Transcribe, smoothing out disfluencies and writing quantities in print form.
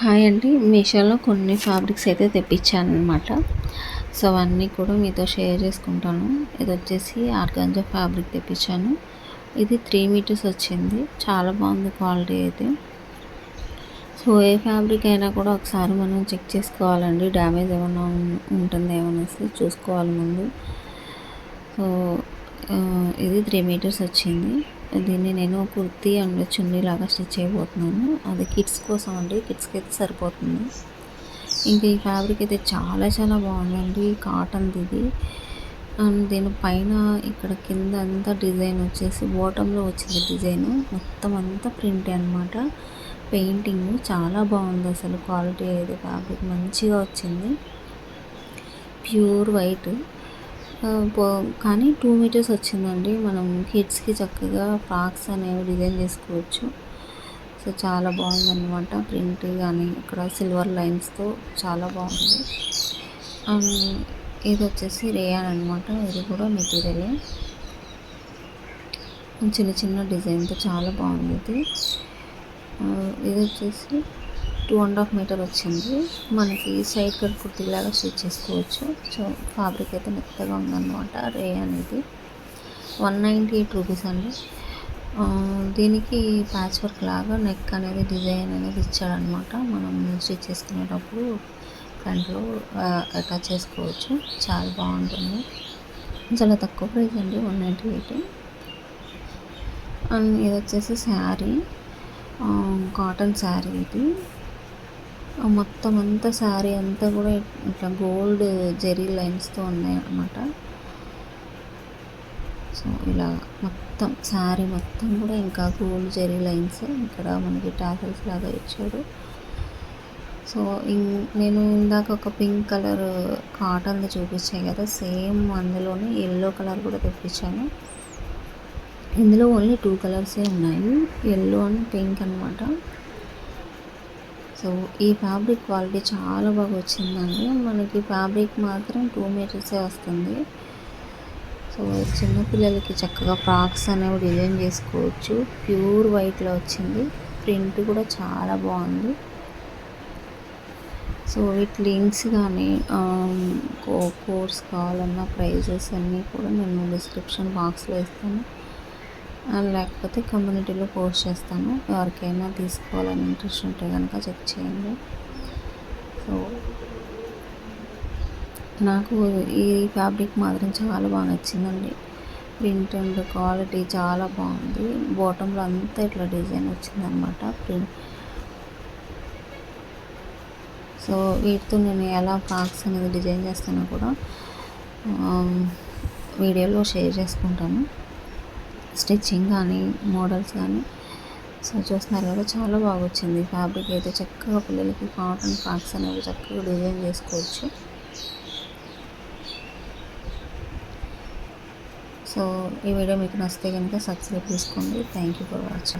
Hi అండి. మీషోలో కొన్ని ఫ్యాబ్రిక్స్ అయితే తెప్పించాననమాట. సో, అవన్నీ కూడా మీతో షేర్ చేసుకుంటాను. ఇదొచ్చేసి ఆర్గాంజా ఫ్యాబ్రిక్ తెప్పించాను. ఇది 3 మీటర్స్ వచ్చింది. చాలా బాగుంది క్వాలిటీ అయితే. సో, ఏ ఫ్యాబ్రిక్ అయినా కూడా ఒకసారి మనం చెక్ చేసుకోవాలండి. డ్యామేజ్ ఏమన్నా ఉంటుందేమో అనేసి చూసుకోవాలి ముందు. సో, ఇది 3 మీటర్స్ వచ్చింది. దీన్ని నేను కుర్తీ అండ్ చున్నీ లాగా స్టిచ్ చేయబోతున్నాను. అది కిడ్స్ కోసం అండి. కిడ్స్కి అయితే సరిపోతుంది. ఇంకా ఈ ఫ్యాబ్రిక్ అయితే చాలా చాలా బాగుందండి. కాటన్ది ఇది. అండ్ దీని పైన ఇక్కడ కింద అంతా డిజైన్ వచ్చేసి బాటంలో వచ్చింది డిజైన్. మొత్తం అంతా ప్రింట్ అనమాట. పెయింటింగ్ చాలా బాగుంది. అసలు క్వాలిటీ అయితే ఫ్యాబ్రిక్ మంచిగా వచ్చింది. Pure white. కానీ 2 మీటర్స్ వచ్చిందండి. మనం కిడ్స్కి చక్కగా ఫ్రాక్స్ అనేవి డిజైన్ చేసుకోవచ్చు. సో, చాలా బాగుందన్నమాట. ప్రింట్ కానీ ఇక్కడ సిల్వర్ లైన్స్తో చాలా బాగుంది. ఇది వచ్చేసి రేయాన్ అనమాట. ఇది కూడా మెటీరియలే. చిన్న చిన్న డిజైన్తో చాలా బాగుంది. ఇది వచ్చేసి 2.5 మీటర్ వచ్చింది. మనకి సైడ్ కట్ కుర్తీలాగా స్టిచ్ చేసుకోవచ్చు. సో, ఫ్యాబ్రిక్ అయితే మెత్తగా ఉందన్నమాట. రే అనేది 198 రూపీస్ అండి. దీనికి ప్యాచ్ వర్క్ లాగా నెక్ అనేది డిజైన్ అనేది ఇచ్చాడనమాట. మనం స్టిచ్ చేసుకునేటప్పుడు ఫ్రంట్లో అటాచ్ చేసుకోవచ్చు. చాలా బాగుంటుంది. చాలా తక్కువ ప్రైస్ అండి, 198. అండ్ ఇది వచ్చేసి శారీ, కాటన్ శారీ. ఇది మొత్తం అంతా శారీ అంతా కూడా ఇట్లా గోల్డ్ జెరీ లైన్స్తో ఉన్నాయి అన్నమాట. సో, ఇలా మొత్తం శారీ మొత్తం కూడా ఇంకా గోల్డ్ జెరీ లైన్స్. ఇక్కడ మనకి టాసల్స్ లాగా ఇచ్చాడు. సో, నేను ఇందాక ఒక పింక్ కలర్ కాటన్ది చూపించాను కదా, సేమ్ అందులోనే ఎల్లో కలర్ కూడా తెప్పించాను. ఇందులో ఓన్లీ 2 కలర్సే ఉన్నాయి, ఎల్లో అండ్ పింక్ అనమాట. సో, ఈ ఫ్యాబ్రిక్ క్వాలిటీ చాలా బాగా వచ్చిందండి. మనకి ఫ్యాబ్రిక్ మాత్రం 2 మీటర్సే వస్తుంది. సో, చిన్నపిల్లలకి చక్కగా ఫ్రాక్స్ అనేవి డిజైన్ చేసుకోవచ్చు. ప్యూర్ వైట్లో వచ్చింది. ప్రింట్ కూడా చాలా బాగుంది. సో, వీటి లింక్స్ కానీ కోర్స్ కావాలన్నా ప్రైజెస్ అన్నీ కూడా నేను డిస్క్రిప్షన్ బాక్స్లో ఇస్తాను. లేకపోతే కమ్యూనిటీలో పోస్ట్ చేస్తాను. ఎవరికైనా తీసుకోవాలని ఇంట్రెస్ట్ ఉంటే కనుక చెక్ చేయండి. సో, నాకు ఈ ఫ్యాబ్రిక్ మాత్రం చాలా బాగా నచ్చిందండి. ప్రింట్ అండ్ క్వాలిటీ చాలా బాగుంది. బాటంలో అంతా ఇట్లా డిజైన్ వచ్చిందనమాట ప్రింట్. సో, వీటితో నేను ఎలా ఫ్రాక్స్ అనేది డిజైన్ చేస్తానో కూడా వీడియోలో షేర్ చేసుకుంటాను. స్టిచ్చింగ్ కానీ మోడల్స్ కానీ. సో, చూస్తున్నారు కదా, చాలా బాగా వచ్చింది ఫ్యాబ్రిక్ అయితే. చక్కగా పిల్లలకి కాటన్ ఫ్రాక్స్ అనేవి చక్కగా డిజైన్ చేసుకోవచ్చు. సో, ఈ వీడియో మీకు నచ్చితే కనుక సబ్స్క్రైబ్ చేసుకోండి. Thank you for watching.